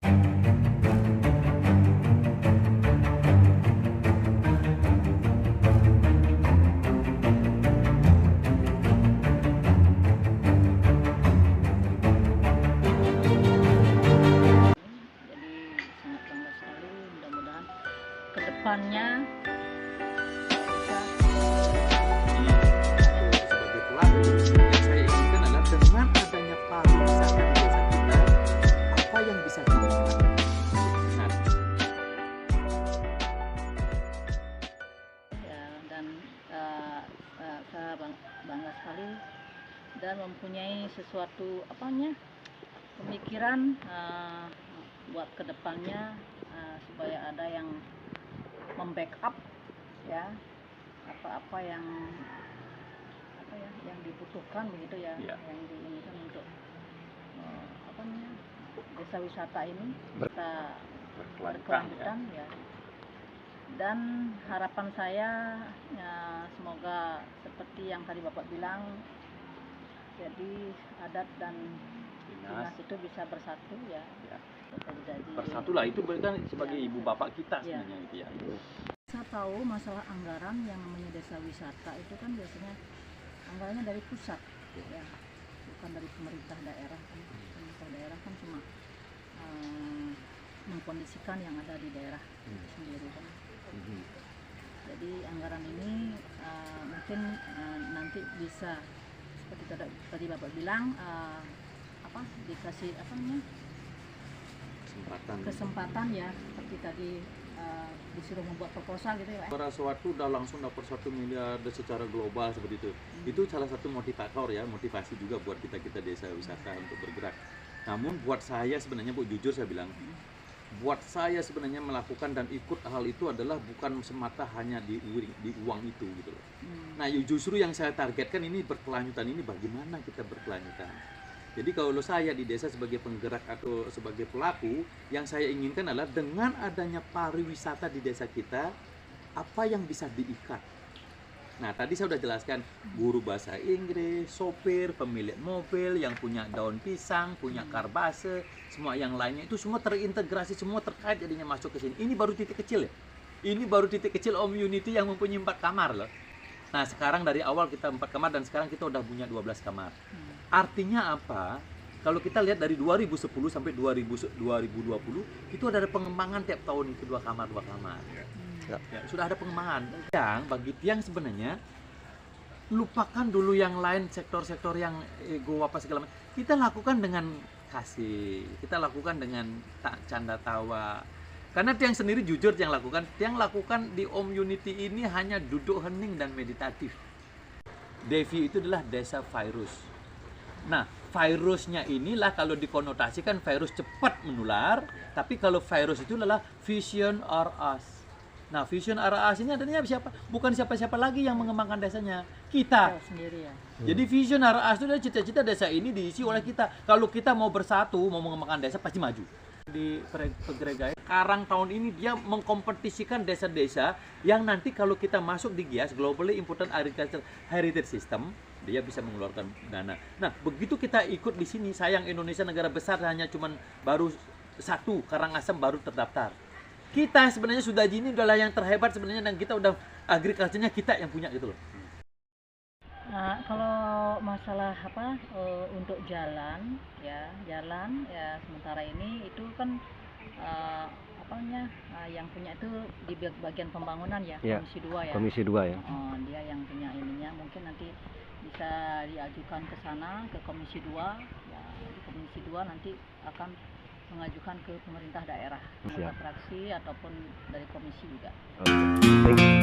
sangat bangga sekali, mudah-mudahan kedepannya bisa. Sebagai pelaku, yang saya inginkan adalah dengan adanya pariwisata di desa kita, apa yang bisa kita lakukan? Nah, Ya, dan saya bangga sekali dan mempunyai sesuatu pemikiran buat kedepannya, supaya ada yang membackup ya apa-apa yang yang dibutuhkan begitu ya, Ya. yang diinginkan untuk desa wisata ini kita berkelanjutan ya. Dan harapan saya ya, semoga seperti yang tadi Bapak bilang, jadi adat dan dinas itu bisa bersatu ya. Jadi bersatulah, itu kan sebagai ibu bapak kita sebenarnya gitu ya. saya tahu masalah anggaran yang namanya desa wisata itu kan biasanya anggarannya dari pusat ya, bukan dari pemerintah daerah kan. Pemerintah daerah kan cuma mengkondisikan yang ada di daerah sendiri kan. Jadi anggaran ini mungkin nanti bisa seperti tadi Bapak bilang, dikasih kesempatan ya, seperti tadi disuruh membuat proposal gitu ya. Para suatu udah langsung dapat 1 miliar secara global seperti itu. Itu salah satu motivator ya, motivasi juga buat kita desa wisata untuk bergerak. Namun buat saya sebenarnya Bu, jujur saya bilang, buat saya sebenarnya melakukan dan ikut hal itu adalah bukan semata hanya di uang itu gitu loh. Nah justru yang saya targetkan ini berkelanjutan, ini bagaimana kita berkelanjutan. Jadi kalau saya di desa sebagai penggerak atau sebagai pelaku, yang saya inginkan adalah dengan adanya pariwisata di desa kita, apa yang bisa diikat. Nah tadi saya sudah jelaskan, guru bahasa Inggris, sopir, pemilik mobil, yang punya daun pisang, punya karbase, semua yang lainnya itu semua terintegrasi, semua terkait jadinya masuk ke sini. Ini baru titik kecil ya. Ini baru titik kecil Om Unity yang mempunyai 4 kamar loh. Nah sekarang dari awal kita 4 kamar dan sekarang kita udah punya 12 kamar. Artinya apa? Kalau kita lihat dari 2010 sampai 2020 itu ada pengembangan tiap tahun, itu 2 kamar. Ya, sudah ada pengembangan. Yang bagi tiang sebenarnya lupakan dulu yang lain, sektor-sektor yang ego apa segala macam. Kita lakukan dengan kasih, kita lakukan dengan canda tawa. Karena tiang sendiri jujur tiang lakukan di Om Unity ini hanya duduk hening dan meditatif. Devi itu adalah desa virus. Nah, virusnya inilah kalau dikonotasikan virus cepat menular, tapi kalau virus itu adalah vision or us. Nah, vision RAS ini adanya siapa? Bukan siapa-siapa lagi yang mengembangkan desanya, kita sendiri ya. Jadi vision RAS itu adalah cita-cita desa ini diisi oleh kita. Kalau kita mau bersatu, mau mengembangkan desa, pasti maju. Di Pegregai, Karang tahun ini dia mengkompetisikan desa-desa yang nanti kalau kita masuk di GIAS, Globally Important Agriculture Heritage System, dia bisa mengeluarkan dana. Nah, begitu kita ikut di sini, sayang Indonesia negara besar hanya cuman baru 1, Karangasem baru terdaftar. Kita sebenarnya sudah ini adalah yang terhebat sebenarnya, dan kita udah agriculture-nya kita yang punya gitu loh. Nah, kalau masalah untuk jalan ya sementara ini itu kan yang punya itu di bagian pembangunan ya, Komisi 2 ya. Komisi 2 ya. Dia yang punya ininya, mungkin nanti bisa diajukan ke sana ke Komisi 2 ya. Di Komisi 2 nanti akan mengajukan ke pemerintah daerah, fraksi ataupun dari komisi juga. Thank you.